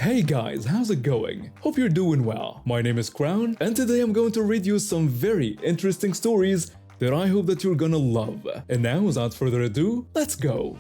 Hey guys, how's it going? Hope you're doing well. My name is Crown, and today I'm going to read you some very interesting stories that I hope that you're gonna love. And now, without further ado, let's go!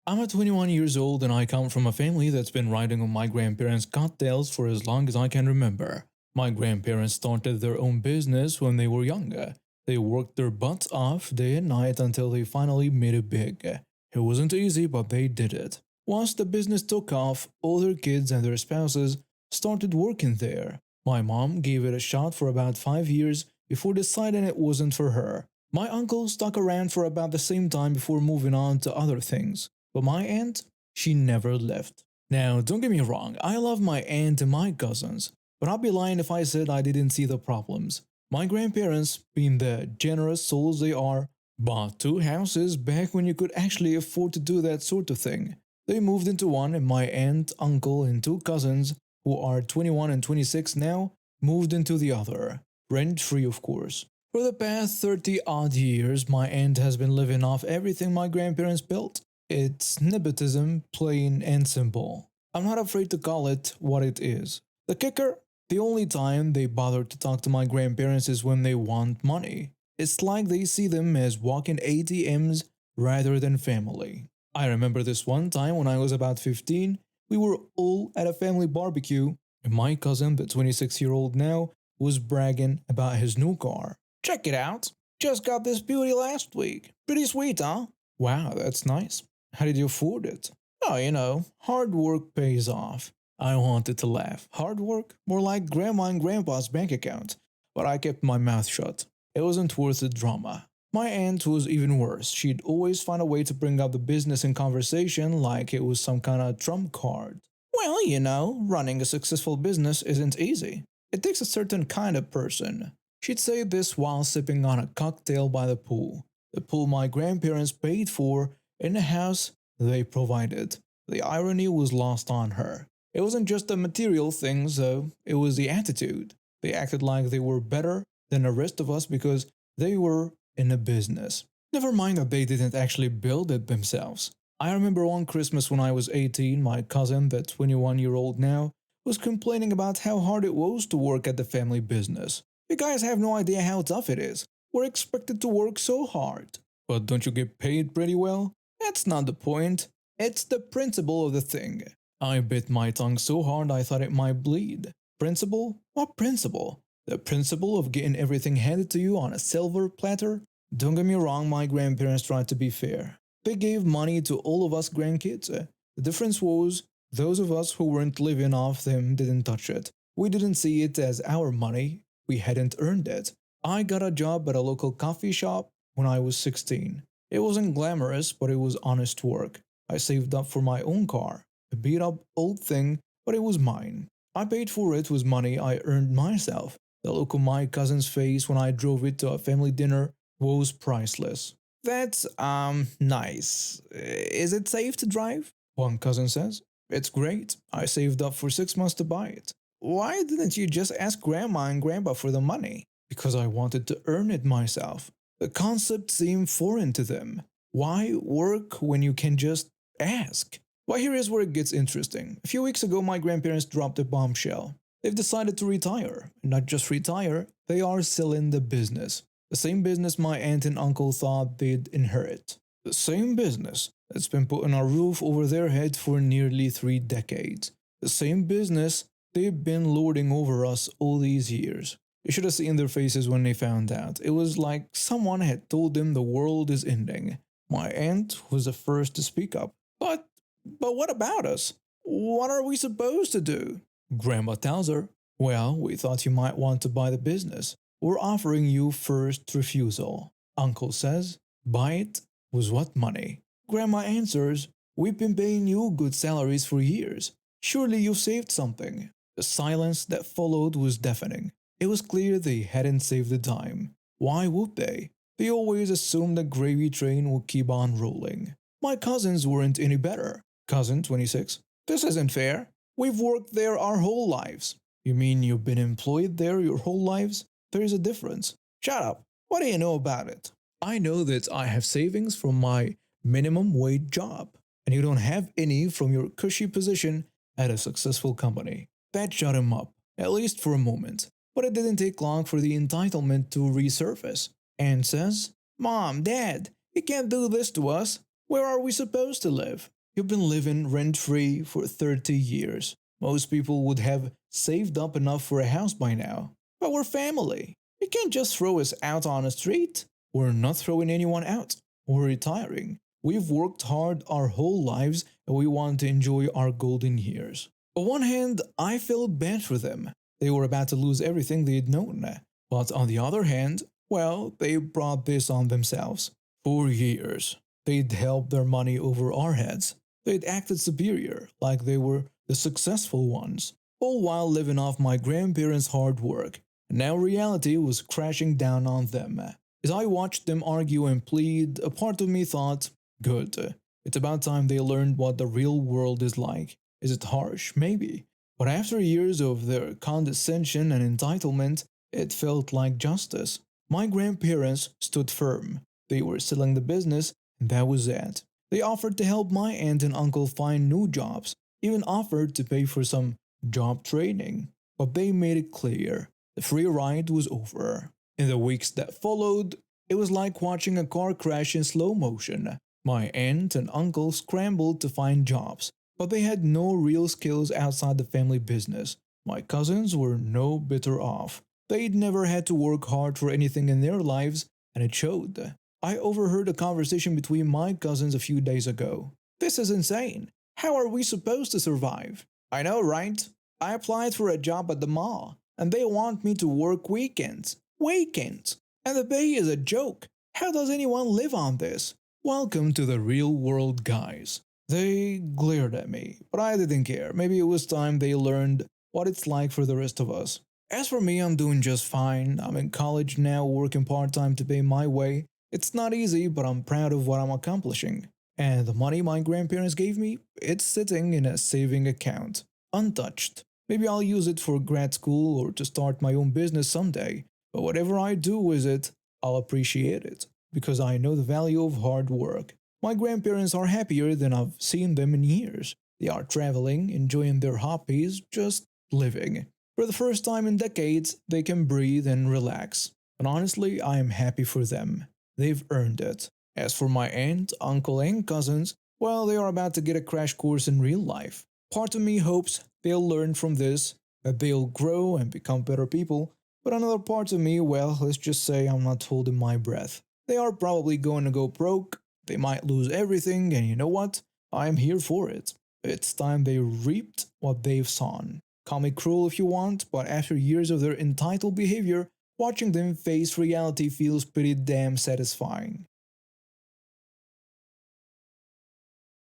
I'm 21 years old and I come from a family that's been riding on my grandparents' coattails for as long as I can remember. My grandparents started their own business when they were younger. They worked their butts off day and night until they finally made it big. It wasn't easy, but they did it. Once the business took off, all their kids and their spouses started working there. My mom gave it a shot for about 5 years before deciding it wasn't for her. My uncle stuck around for about the same time before moving on to other things. But my aunt, she never left. Now, don't get me wrong, I love my aunt and my cousins, but I'd be lying if I said I didn't see the problems. My grandparents, being the generous souls they are, bought 2 houses back when you could actually afford to do that sort of thing. They moved into one, and my aunt, uncle, and 2 cousins, who are 21 and 26 now, moved into the other. Rent-free, of course. For the past 30-odd years, my aunt has been living off everything my grandparents built. It's nepotism, plain and simple. I'm not afraid to call it what it is. The kicker? The only time they bother to talk to my grandparents is when they want money. It's like they see them as walking ATMs rather than family. I remember this one time when I was about 15, we were all at a family barbecue, and my cousin, the 26-year-old now, was bragging about his new car. "Check it out! Just got this beauty last week. Pretty sweet, huh?" "Wow, that's nice. How did you afford it?" "Oh, hard work pays off." I wanted to laugh. Hard work? More like grandma and grandpa's bank account. But I kept my mouth shut. It wasn't worth the drama. My aunt was even worse. She'd always find a way to bring up the business in conversation like it was some kind of trump card. "Well, running a successful business isn't easy. It takes a certain kind of person." She'd say this while sipping on a cocktail by the pool my grandparents paid for in the house they provided. The irony was lost on her. It wasn't just the material things, though, it was the attitude. They acted like they were better than the rest of us because they were in a business. Never mind that they didn't actually build it themselves. I remember one Christmas when I was 18, my cousin, the 21-year-old now, was complaining about how hard it was to work at the family business. "You guys have no idea how tough it is. We're expected to work so hard." "But don't you get paid pretty well?" "That's not the point. It's the principle of the thing." I bit my tongue so hard I thought it might bleed. Principle? What principle? The principle of getting everything handed to you on a silver platter? Don't get me wrong, my grandparents tried to be fair. They gave money to all of us grandkids. The difference was, those of us who weren't living off them didn't touch it. We didn't see it as our money. We hadn't earned it. I got a job at a local coffee shop when I was 16. It wasn't glamorous, but it was honest work. I saved up for my own car. A beat-up old thing, but it was mine. I paid for it with money I earned myself. The look on my cousin's face when I drove it to a family dinner was priceless. "That's, nice. Is it safe to drive?" one cousin says. "It's great. I saved up for 6 months to buy it." "Why didn't you just ask grandma and grandpa for the money?" "Because I wanted to earn it myself." The concept seemed foreign to them. Why work when you can just ask? Well, here is where it gets interesting. A few weeks ago, my grandparents dropped a bombshell. They've decided to retire. And not just retire, they are selling the business. The same business my aunt and uncle thought they'd inherit. The same business that's been putting a roof over their head for nearly 3 decades. The same business they've been lording over us all these years. You should have seen their faces when they found out. It was like someone had told them the world is ending. My aunt was the first to speak up. But what about us? What are we supposed to do?" Grandma tells her, "Well, we thought you might want to buy the business. We're offering you first refusal." Uncle says, "Buy it? With what money?" Grandma answers, "We've been paying you good salaries for years. Surely you've saved something." The silence that followed was deafening. It was clear they hadn't saved a dime. Why would they? They always assumed the gravy train would keep on rolling. My cousins weren't any better. Cousin, 26. "This isn't fair. We've worked there our whole lives." "You mean you've been employed there your whole lives? There is a difference." "Shut up. What do you know about it?" "I know that I have savings from my minimum wage job, and you don't have any from your cushy position at a successful company. That shut him up, at least for a moment. But it didn't take long for the entitlement to resurface. Anne says, Mom, Dad, you can't do this to us. Where are we supposed to live? You've been living rent free for 30 years. Most people would have saved up enough for a house by now. But we're family. You can't just throw us out on the street. We're not throwing anyone out. We're retiring. We've worked hard our whole lives and we want to enjoy our golden years. On one hand, I felt bad for them. They were about to lose everything they'd known. But on the other hand, well, they brought this on themselves. For years, they'd held their money over our heads. They'd acted superior, like they were the successful ones, all while living off my grandparents' hard work. And now reality was crashing down on them. As I watched them argue and plead, a part of me thought, good, it's about time they learned what the real world is like. Is it harsh? Maybe. But after years of their condescension and entitlement, it felt like justice. My grandparents stood firm. They were selling the business, and that was it. They offered to help my aunt and uncle find new jobs, even offered to pay for some job training. But they made it clear the free ride was over. In the weeks that followed, it was like watching a car crash in slow motion. My aunt and uncle scrambled to find jobs, but they had no real skills outside the family business. My cousins were no better off. They'd never had to work hard for anything in their lives, and it showed. I overheard a conversation between my cousins a few days ago. This is insane. How are we supposed to survive? I know, right? I applied for a job at the mall, and they want me to work weekends. Weekends! And the pay is a joke. How does anyone live on this? Welcome to the real world, guys. They glared at me, but I didn't care. Maybe it was time they learned what it's like for the rest of us. As for me, I'm doing just fine. I'm in college now, working part time to pay my way. It's not easy, but I'm proud of what I'm accomplishing. And the money my grandparents gave me, it's sitting in a saving account, untouched. Maybe I'll use it for grad school or to start my own business someday. But whatever I do with it, I'll appreciate it because I know the value of hard work. My grandparents are happier than I've seen them in years. They are traveling, enjoying their hobbies, just living. For the first time in decades, they can breathe and relax. And honestly, I am happy for them. They've earned it. As for my aunt, uncle, and cousins, well, they are about to get a crash course in real life. Part of me hopes they'll learn from this, that they'll grow and become better people. But another part of me, well, let's just say I'm not holding my breath. They are probably going to go broke. They might lose everything, and you know what? I'm here for it. It's time they reaped what they've sown. Call me cruel if you want, but after years of their entitled behavior, watching them face reality feels pretty damn satisfying.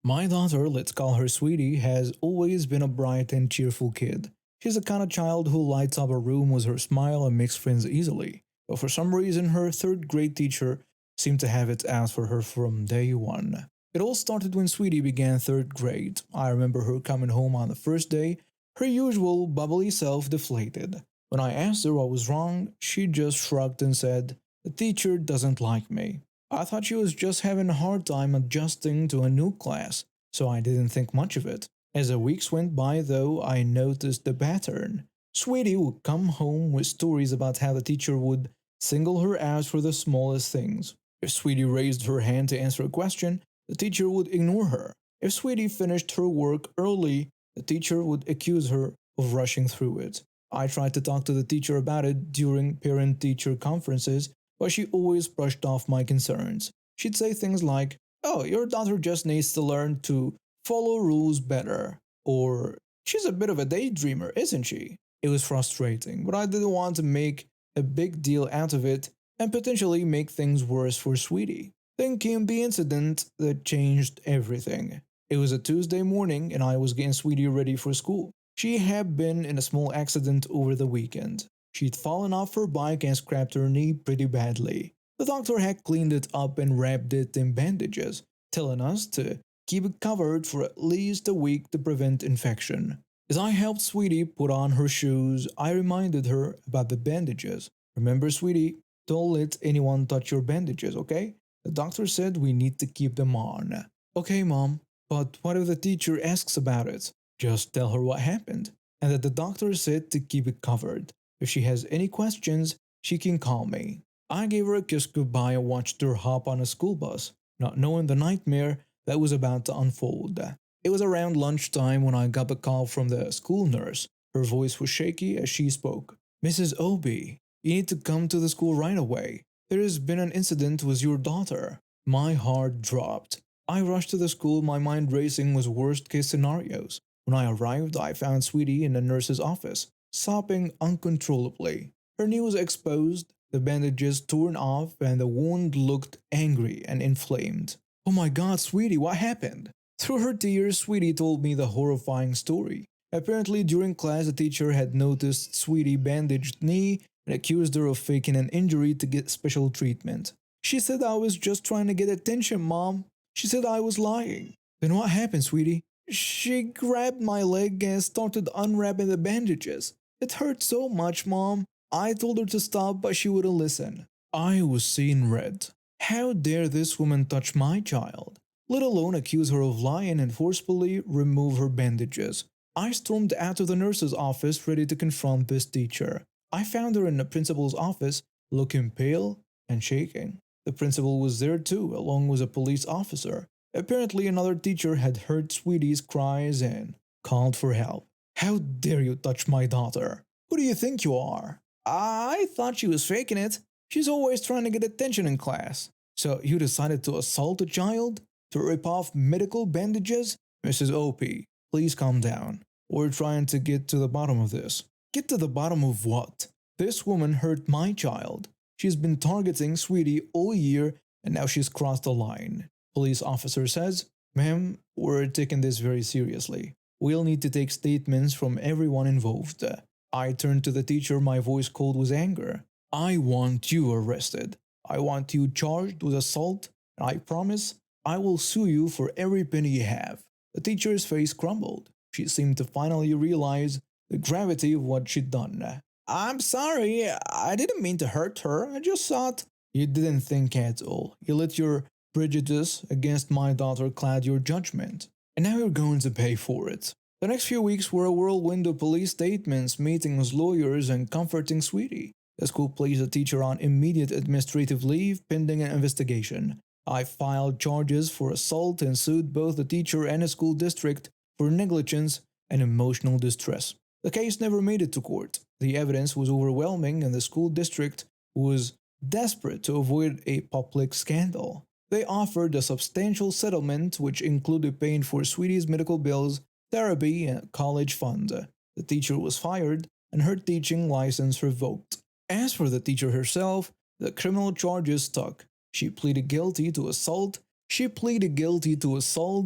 My daughter, let's call her Sweetie, has always been a bright and cheerful kid. She's the kind of child who lights up a room with her smile and makes friends easily. But for some reason, her third grade teacher seemed to have it out for her from day one. It all started when Sweetie began third grade. I remember her coming home on the first day, her usual bubbly self deflated. When I asked her what was wrong, she just shrugged and said, "The teacher doesn't like me." I thought she was just having a hard time adjusting to a new class, so I didn't think much of it. As the weeks went by, though, I noticed the pattern. Sweetie would come home with stories about how the teacher would single her out for the smallest things. If Sweetie raised her hand to answer a question, the teacher would ignore her. If Sweetie finished her work early, the teacher would accuse her of rushing through it. I tried to talk to the teacher about it during parent-teacher conferences, but she always brushed off my concerns. She'd say things like, "Oh, your daughter just needs to learn to follow rules better," or "She's a bit of a daydreamer, isn't she?" It was frustrating, but I didn't want to make a big deal out of it and potentially make things worse for Sweetie. Then came the incident that changed everything. It was a Tuesday morning and I was getting Sweetie ready for school. She had been in a small accident over the weekend. She'd fallen off her bike and scraped her knee pretty badly. The doctor had cleaned it up and wrapped it in bandages, telling us to keep it covered for at least a week to prevent infection. As I helped Sweetie put on her shoes, I reminded her about the bandages. "Remember, Sweetie, don't let anyone touch your bandages, okay? The doctor said we need to keep them on. Okay, mom, but what if the teacher asks about it? Just tell her what happened, and that the doctor said to keep it covered. If she has any questions, she can call me. I gave her a kiss goodbye and watched her hop on a school bus, not knowing the nightmare that was about to unfold. It was around lunchtime when I got the call from the school nurse. Her voice was shaky as she spoke. Mrs. Obi, you need to come to the school right away. There has been an incident with your daughter. My heart dropped. I rushed to the school, my mind racing with worst case scenarios. When I arrived, I found Sweetie in the nurse's office, sobbing uncontrollably. Her knee was exposed, the bandages torn off, and the wound looked angry and inflamed. Oh my god, Sweetie, what happened? Through her tears, Sweetie told me the horrifying story. Apparently, during class, the teacher had noticed Sweetie bandaged knee and accused her of faking an injury to get special treatment. She said I was just trying to get attention, Mom. She said I was lying. Then what happened, Sweetie? She grabbed my leg and started unwrapping the bandages. It hurt so much, Mom. I told her to stop, but she wouldn't listen. I was seeing red. How dare this woman touch my child? Let alone accuse her of lying and forcefully remove her bandages. I stormed out of the nurse's office ready to confront this teacher. I found her in the principal's office, looking pale and shaking. The principal was there too, along with a police officer. Apparently, another teacher had heard Sweetie's cries and called for help. How dare you touch my daughter? Who do you think you are? I thought she was faking it. She's always trying to get attention in class. So you decided to assault a child? To rip off medical bandages? Mrs. OP, please calm down. We're trying to get to the bottom of this. Get to the bottom of what? This woman hurt my child. She's been targeting Sweetie all year and now she's crossed the line. Police officer says, Ma'am, we're taking this very seriously. We'll need to take statements from everyone involved. I turned to the teacher, my voice cold with anger. I want you arrested. I want you charged with assault, and I promise I will sue you for every penny you have. The teacher's face crumbled. She seemed to finally realize the gravity of what she'd done. I'm sorry, I didn't mean to hurt her. I just thought. You didn't think at all. You let your prejudice against my daughter cloud your judgment. And now you're going to pay for it. The next few weeks were a whirlwind of police statements, meetings, lawyers, and comforting Sweetie. The school placed the teacher on immediate administrative leave pending an investigation. I filed charges for assault and sued both the teacher and the school district for negligence and emotional distress. The case never made it to court. The evidence was overwhelming and the school district was desperate to avoid a public scandal. They offered a substantial settlement which included paying for Sweetie's medical bills, therapy, and college fund. The teacher was fired and her teaching license revoked. As for the teacher herself, the criminal charges stuck. She pleaded guilty to assault.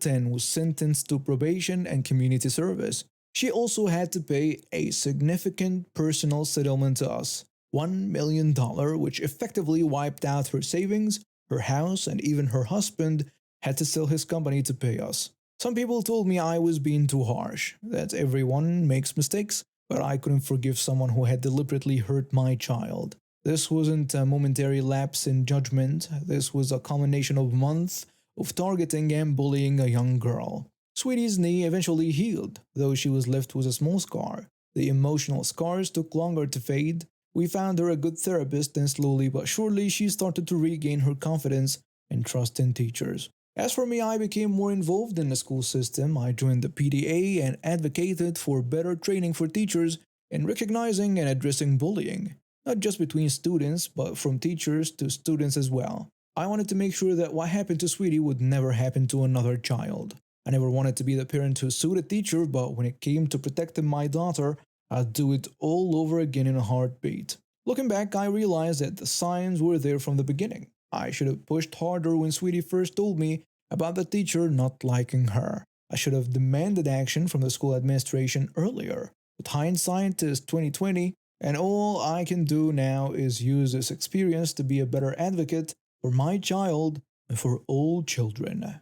And was sentenced to probation and community service. She also had to pay a significant personal settlement to us, $1 million, which effectively wiped out her savings, her house, and even her husband had to sell his company to pay us. Some people told me I was being too harsh, that everyone makes mistakes, but I couldn't forgive someone who had deliberately hurt my child. This wasn't a momentary lapse in judgment, this was a culmination of months of targeting and bullying a young girl. Sweetie's knee eventually healed, though she was left with a small scar. The emotional scars took longer to fade. We found her a good therapist, and slowly but surely she started to regain her confidence and trust in teachers. As for me, I became more involved in the school system. I joined the PTA and advocated for better training for teachers in recognizing and addressing bullying, not just between students, but from teachers to students as well. I wanted to make sure that what happened to Sweetie would never happen to another child. I never wanted to be the parent who sued a teacher, but when it came to protecting my daughter, I'd do it all over again in a heartbeat. Looking back, I realized that the signs were there from the beginning. I should have pushed harder when Sweetie first told me about the teacher not liking her. I should have demanded action from the school administration earlier. But hindsight is 2020, and all I can do now is use this experience to be a better advocate for my child and for all children.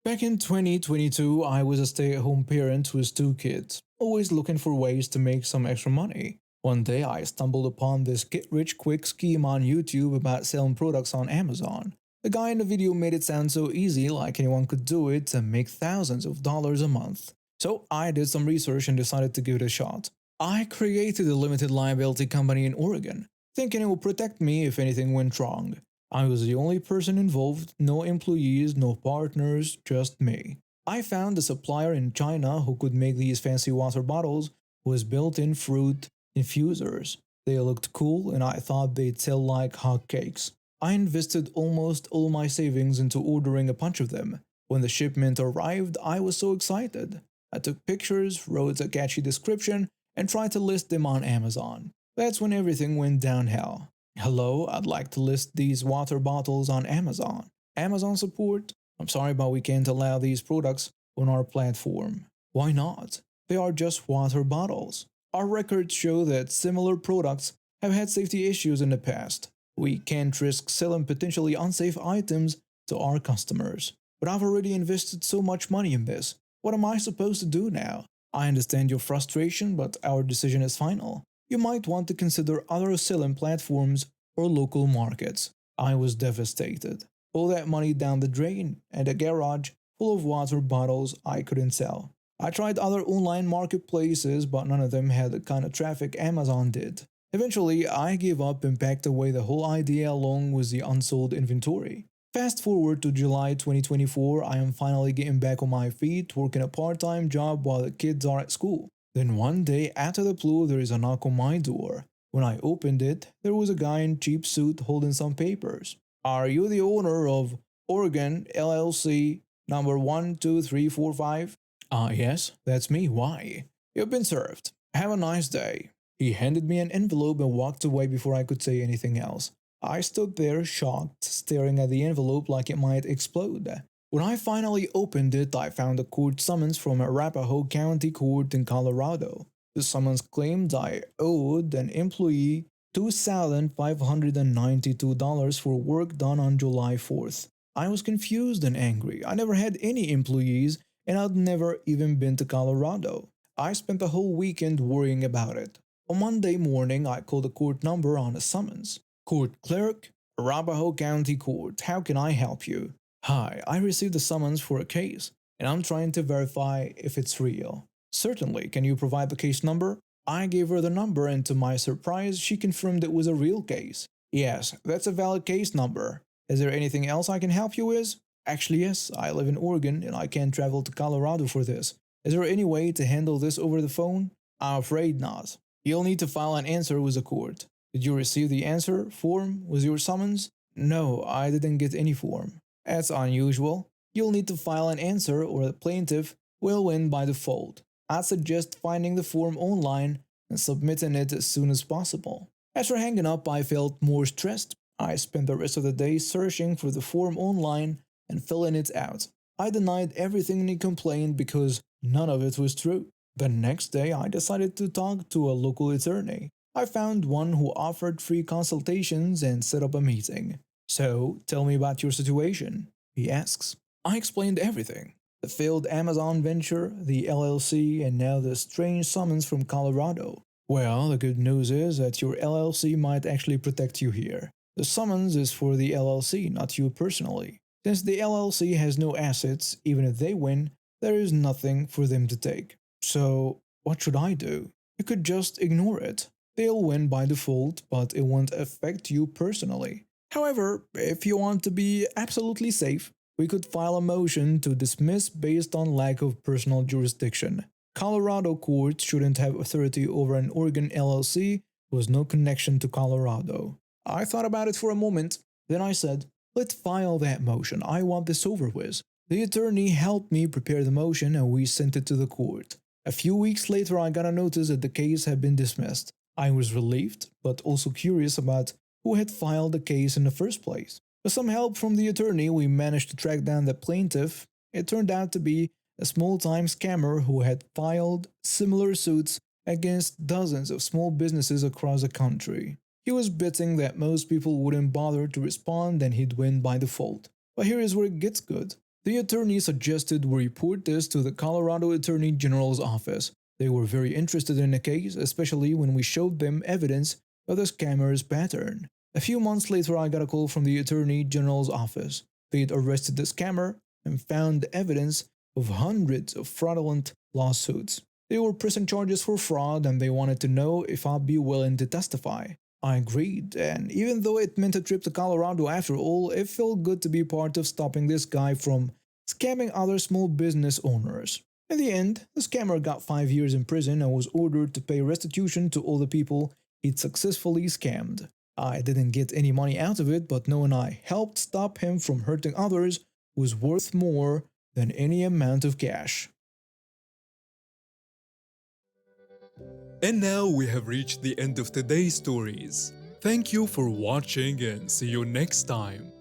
Back in 2022, I was a stay-at-home parent with two kids, always looking for ways to make some extra money. One day I stumbled upon this get rich quick scheme on YouTube about selling products on Amazon. The guy in the video made it sound so easy, like anyone could do it, to make thousands of dollars a month. So I did some research and decided to give it a shot. I created a limited liability company in Oregon, thinking it would protect me if anything went wrong. I was the only person involved, no employees, no partners, just me. I found a supplier in China who could make these fancy water bottles with built-in fruit infusers. They looked cool and I thought they'd sell like hotcakes. I invested almost all my savings into ordering a bunch of them. When the shipment arrived, I was so excited. I took pictures, wrote a catchy description, and tried to list them on Amazon. That's when everything went downhill. Hello, I'd like to list these water bottles on Amazon. Amazon support? I'm sorry, but we can't allow these products on our platform. Why not? They are just water bottles. Our records show that similar products have had safety issues in the past. We can't risk selling potentially unsafe items to our customers. But I've already invested so much money in this. What am I supposed to do now? I understand your frustration, but our decision is final. You might want to consider other selling platforms or local markets. I was devastated. All that money down the drain and a garage full of water bottles I couldn't sell. I tried other online marketplaces, but none of them had the kind of traffic Amazon did. Eventually, I gave up and packed away the whole idea along with the unsold inventory. Fast forward to July 2024, I am finally getting back on my feet, working a part-time job while the kids are at school. Then one day, after the blue, there is a knock on my door. When I opened it, there was a guy in cheap suit holding some papers. Are you the owner of Oregon LLC number 12345? Yes, that's me. Why? You've been served. Have a nice day. He handed me an envelope and walked away before I could say anything else. I stood there shocked, staring at the envelope like it might explode. When I finally opened it, I found a court summons from Arapahoe County Court in Colorado. The summons claimed I owed an employee $2,592 for work done on July 4th. I was confused and angry. I never had any employees, and I'd never even been to Colorado. I spent the whole weekend worrying about it. On Monday morning, I called the court number on a summons. Court clerk, Arapahoe County Court, how can I help you? Hi, I received a summons for a case, and I'm trying to verify if it's real. Certainly, can you provide the case number? I gave her the number, and to my surprise, she confirmed it was a real case. Yes, that's a valid case number. Is there anything else I can help you with? Actually, yes, I live in Oregon, and I can't travel to Colorado for this. Is there any way to handle this over the phone? I'm afraid not. You'll need to file an answer with the court. Did you receive the answer form with your summons? No, I didn't get any form. That's unusual. You'll need to file an answer or the plaintiff will win by default. I'd suggest finding the form online and submitting it as soon as possible. After hanging up, I felt more stressed. I spent the rest of the day searching for the form online and filling it out. I denied everything in the complaint because none of it was true. The next day, I decided to talk to a local attorney. I found one who offered free consultations and set up a meeting. So, tell me about your situation, he asks. I explained everything. The failed Amazon venture, the LLC, and now the strange summons from Colorado. Well, the good news is that your LLC might actually protect you here. The summons is for the LLC, not you personally. Since the LLC has no assets, even if they win, there is nothing for them to take. So, what should I do? You could just ignore it. They'll win by default, but it won't affect you personally. However, if you want to be absolutely safe, we could file a motion to dismiss based on lack of personal jurisdiction. Colorado courts shouldn't have authority over an Oregon LLC with no connection to Colorado. I thought about it for a moment, then I said, let's file that motion, I want this over with. The attorney helped me prepare the motion and we sent it to the court. A few weeks later I got a notice that the case had been dismissed. I was relieved, but also curious about who had filed the case in the first place. With some help from the attorney, we managed to track down the plaintiff. It turned out to be a small-time scammer who had filed similar suits against dozens of small businesses across the country. He was betting that most people wouldn't bother to respond and he'd win by default. But here is where it gets good. The attorney suggested we report this to the Colorado Attorney General's office. They were very interested in the case, especially when we showed them evidence of the scammer's pattern. A few months later, I got a call from the Attorney General's office. They'd arrested the scammer and found evidence of hundreds of fraudulent lawsuits. They were pressing charges for fraud and they wanted to know if I'd be willing to testify. I agreed, and even though it meant a trip to Colorado after all, it felt good to be part of stopping this guy from scamming other small business owners. In the end, the scammer got 5 years in prison and was ordered to pay restitution to all the people he'd successfully scammed. I didn't get any money out of it, but knowing I helped stop him from hurting others was worth more than any amount of cash. And now we have reached the end of today's stories. Thank you for watching and see you next time.